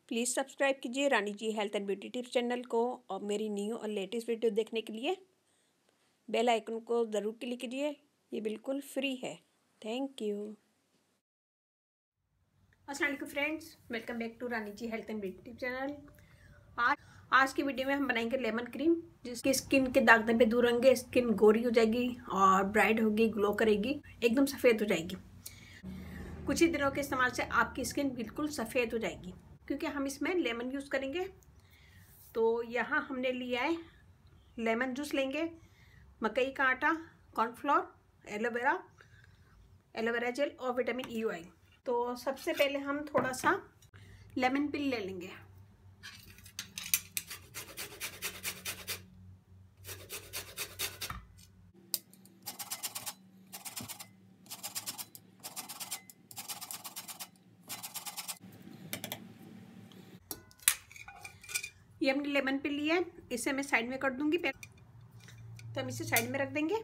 Please subscribe कीजिए Rani ji health and beauty tips channel को और मेरी न्यू और लेटेस्ट वीडियो देखने के लिए बेल आइकन को ज़रूर क्लिक कीजिए। ये बिल्कुल फ्री है। Thank you. अस्सलाम वालेकुम friends, welcome back to Rani ji health and beauty tips channel. आज की वीडियो में हम बनाएंगे लेमन क्रीम, जिसकी स्किन के दाग धब्बे दूर होंगे, स्किन गोरी हो जाएगी और ब्राइट होगी, ग्लो करेगी, एकदम सफ़ेद हो जाएगी। कुछ ही दिनों के इस्तेमाल से आपकी स्किन बिल्कुल सफ़ेद हो जाएगी, क्योंकि हम इसमें लेमन यूज़ करेंगे। तो यहाँ हमने लिया है लेमन जूस, लेंगे मकई का आटा, कॉर्नफ्लोर, एलोवेरा जेल और विटामिन ई ऑयल। तो सबसे पहले हम थोड़ा सा लेमन पिल ले लेंगे। ये हमने लेमन पिल लिया है, इसे मैं साइड में कर दूंगी। तो हम इसे साइड में रख देंगे।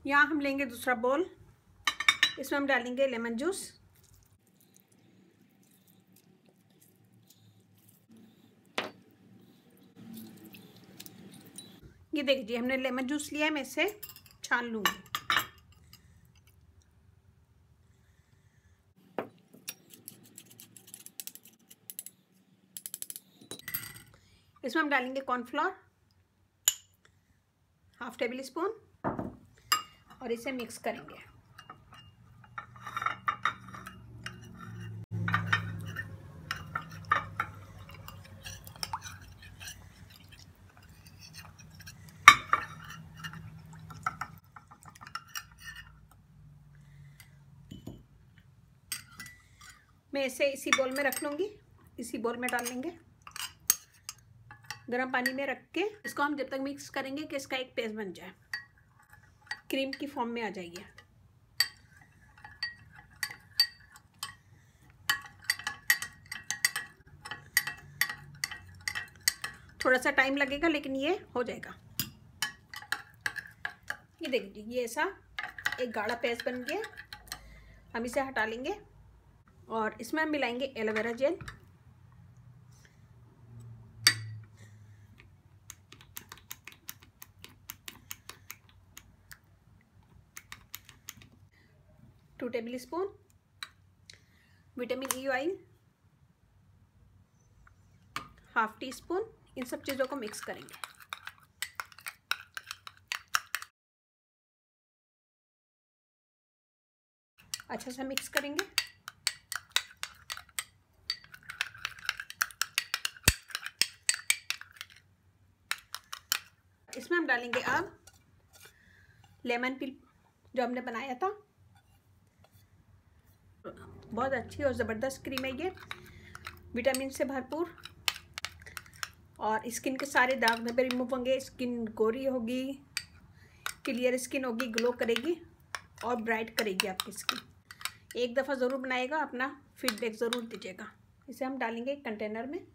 यहाँ हम लेंगे दूसरा बोल, इसमें हम डालेंगे लेमन जूस। ये देखिए हमने लेमन जूस लिया है, मैं इसे छान लूंगी। इसमें हम डालेंगे कॉर्नफ्लोर हाफ टेबल स्पून और इसे मिक्स करेंगे। मैं इसे इसी बोल में रख लूँगी, इसी बोल में डाल लेंगे। गर्म पानी में रख के इसको हम जब तक मिक्स करेंगे कि इसका एक पेस्ट बन जाए, क्रीम की फॉर्म में आ जाएगी। थोड़ा सा टाइम लगेगा लेकिन ये हो जाएगा। ये देखिए ये ऐसा एक गाढ़ा पेस्ट बन गया। हम इसे हटा लेंगे और इसमें हम मिलाएंगे aloe vera gel. Two tablespoon vitamin E oil, half teaspoon. इन सब चीज़ों को मिक्स करेंगे। अच्छा सा मिक्स करेंगे। इसमें हम डालेंगे अब लेमन पिल जो हमने बनाया था। बहुत अच्छी और ज़बरदस्त क्रीम है ये, विटामिन से भरपूर, और स्किन के सारे दाग धब्बे रिमूव होंगे, स्किन गोरी होगी, क्लियर स्किन होगी, ग्लो करेगी और ब्राइट करेगी आपकी स्किन। एक दफ़ा ज़रूर बनाएगा, अपना फीडबैक ज़रूर दीजिएगा। इसे हम डालेंगे एक कंटेनर में।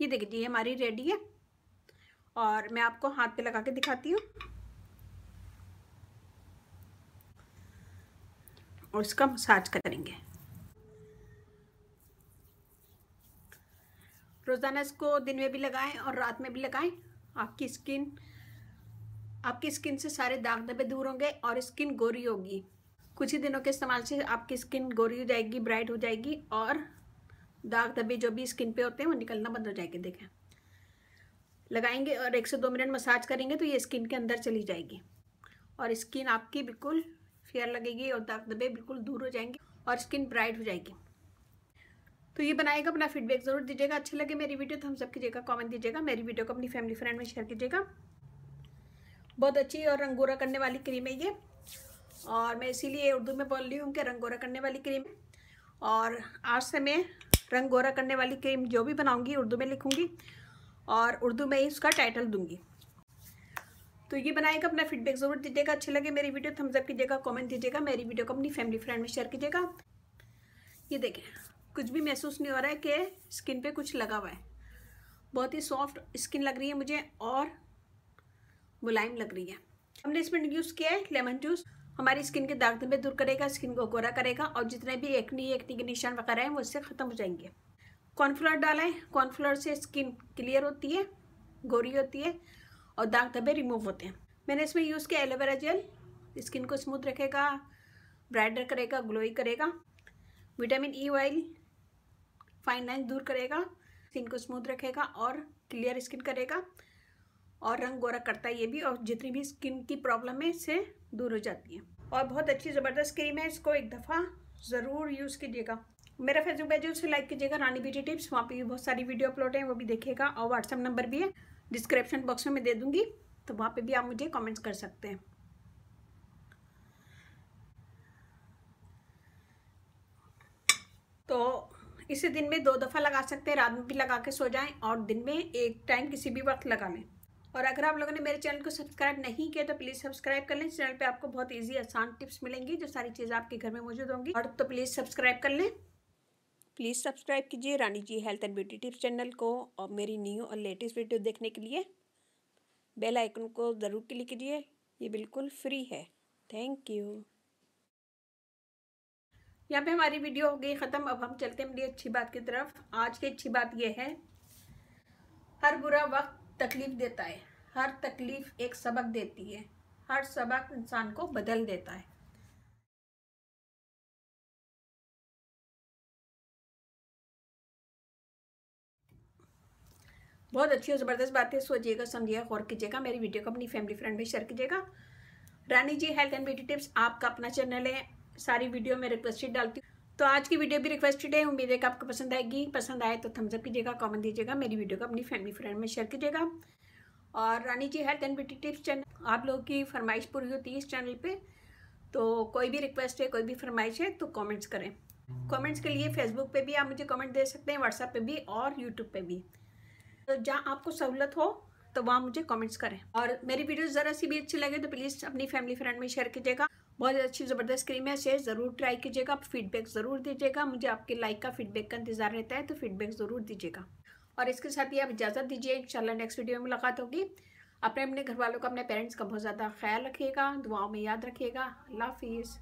ये देखिए हमारी रेडी है और मैं आपको हाथ पे लगा के दिखाती हूँ और इसका मसाज करेंगे। रोज़ाना इसको दिन में भी लगाएं और रात में भी लगाएं। आपकी स्किन से सारे दाग धब्बे दूर होंगे और स्किन गोरी होगी। कुछ ही दिनों के इस्तेमाल से आपकी स्किन गोरी हो जाएगी, ब्राइट हो जाएगी और दाग धब्बे जो भी स्किन पे होते हैं वो निकलना बंद हो जाएंगे। देखें, लगाएंगे और 1 से 2 मिनट मसाज करेंगे तो ये स्किन के अंदर चली जाएगी और स्किन आपकी बिल्कुल फेयर लगेगी और दाग धब्बे बिल्कुल दूर हो जाएंगे और स्किन ब्राइट हो जाएगी। तो ये बनाएगा, अपना फीडबैक ज़रूर दीजिएगा। अच्छी लगे मेरी वीडियो तो थम्स अप कीजिएगा, कमेंट दीजिएगा, मेरी वीडियो को अपनी फैमिली फ्रेंड में शेयर कीजिएगा। बहुत अच्छी और रंग गोरा करने वाली क्रीम है ये, और मैं इसीलिए उर्दू में बोल रही हूँ कि रंग गोरा करने वाली क्रीम। और आज से मैं रंग गोरा करने वाली क्रीम जो भी बनाऊँगी उर्दू में लिखूँगी और उर्दू में ही उसका टाइटल दूँगी। तो ये बनाएगा, अपना फीडबैक ज़रूर दीजिएगा। अच्छी लगे मेरी वीडियो थम्स अप कीजिएगा, कमेंट दीजिएगा, मेरी वीडियो को अपनी फैमिली फ्रेंड में शेयर कीजिएगा। ये देखें कुछ भी महसूस नहीं हो रहा है कि स्किन पे कुछ लगा हुआ है, बहुत ही सॉफ्ट स्किन लग रही है मुझे और मुलायम लग रही है। हमने इसमें यूज़ किया है लेमन जूस। हमारी स्किन के दाग धब्बे दूर करेगा, स्किन को गोरा करेगा और जितने भी एक्नी के निशान वगैरह हैं वो इससे ख़त्म हो जाएंगे। कॉर्नफ्लोर डाला है, कॉर्नफ्लोर से स्किन क्लियर होती है, गोरी होती है और दाग धब्बे रिमूव होते हैं। मैंने इसमें यूज़ किया एलोवेरा जेल, स्किन को स्मूथ रखेगा, ब्राइटर करेगा, ग्लोई करेगा। Vitamin E oil fine line दूर करेगा, स्किन को स्मूथ रखेगा और क्लियर स्किन करेगा और रंग गोरा करता है ये भी, और जितनी भी स्किन की प्रॉब्लम है इससे दूर हो जाती है। और बहुत अच्छी ज़बरदस्त क्रीम है, इसको एक दफ़ा ज़रूर यूज़ कीजिएगा। मेरा फेसबुक पेज है, उसे लाइक कीजिएगा, रानी ब्यूटी टिप्स। वहाँ पे भी बहुत सारी वीडियो अपलोड है, वो भी देखिएगा। और व्हाट्सएप नंबर भी है, डिस्क्रिप्शन बॉक्स में मैं दे दूँगी, तो वहाँ पे भी आप मुझे कमेंट्स कर सकते हैं। तो इसे दिन में 2 दफ़ा लगा सकते हैं, रात में भी लगा के सो जाएं और दिन में एक टाइम किसी भी वक्त लगा लें। और अगर आप लोगों ने मेरे चैनल को सब्सक्राइब नहीं किया तो प्लीज़ सब्सक्राइब कर लें। इस चैनल पे आपको बहुत इजी आसान टिप्स मिलेंगी, जो सारी चीज़ें आपके घर में मौजूद होंगी। और तो प्लीज़ सब्सक्राइब कर लें। प्लीज़ सब्सक्राइब कीजिए Rani ji health and beauty tips channel को, और मेरी न्यू और लेटेस्ट वीडियो देखने के लिए बेल आइकन को ज़रूर क्लिक कीजिए, ये बिल्कुल फ्री है। Thank you. यहाँ पे हमारी वीडियो हो गई ख़त्म। अब हम चलते हैं बड़ी अच्छी बात की तरफ। आज की अच्छी बात यह है, हर बुरा वक्त तकलीफ देता है, हर तकलीफ एक सबक देती है, हर सबक इंसान को बदल देता है। बहुत अच्छी और ज़बरदस्त बातें सोचिएगा, समझिएगा, गौर कीजिएगा। मेरी वीडियो को अपनी फैमिली फ्रेंड में शेयर कीजिएगा। रानी ji health and beauty tips आपका अपना चैनल है, सारी वीडियो में रिक्वेस्टेड डालती हूँ, तो आज की वीडियो भी रिक्वेस्टेड है। उम्मीद है कि आपको पसंद आएगी। पसंद आए तो थम्स अप कीजिएगा, कमेंट दीजिएगा, मेरी वीडियो को अपनी फैमिली फ्रेंड में शेयर कीजिएगा। और Rani ji health and beauty tips channel, आप लोगों की फरमाइश पूरी होती है इस चैनल पे, तो कोई भी रिक्वेस्ट है, कोई भी फरमाइश है तो कमेंट्स करें। कमेंट्स के लिए फेसबुक पे भी आप मुझे कमेंट दे सकते हैं, व्हाट्सएप पे भी और यूट्यूब पे भी, तो जहाँ आपको सहूलत हो तो वहाँ मुझे कमेंट्स करें। और मेरी वीडियो ज़रा सी भी अच्छी लगे तो प्लीज़ अपनी फैमिली फ्रेंड में शेयर कीजिएगा। बहुत अच्छी ज़बरदस्त क्रीम है, इसे ज़रूर ट्राई कीजिएगा, फीडबैक ज़रूर दीजिएगा। मुझे आपके लाइक का फीडबैक का इंतज़ार रहता है, तो फीडबैक ज़रूर दीजिएगा। और इसके साथ ही आप इजाज़त दीजिए, इंशाल्लाह नेक्स्ट वीडियो में मुलाकात होगी। अपने घर वालों का, अपने पेरेंट्स का बहुत ज़्यादा ख्याल रखिएगा, दुआओं में याद रखिएगा। अल्लाह हाफिज़।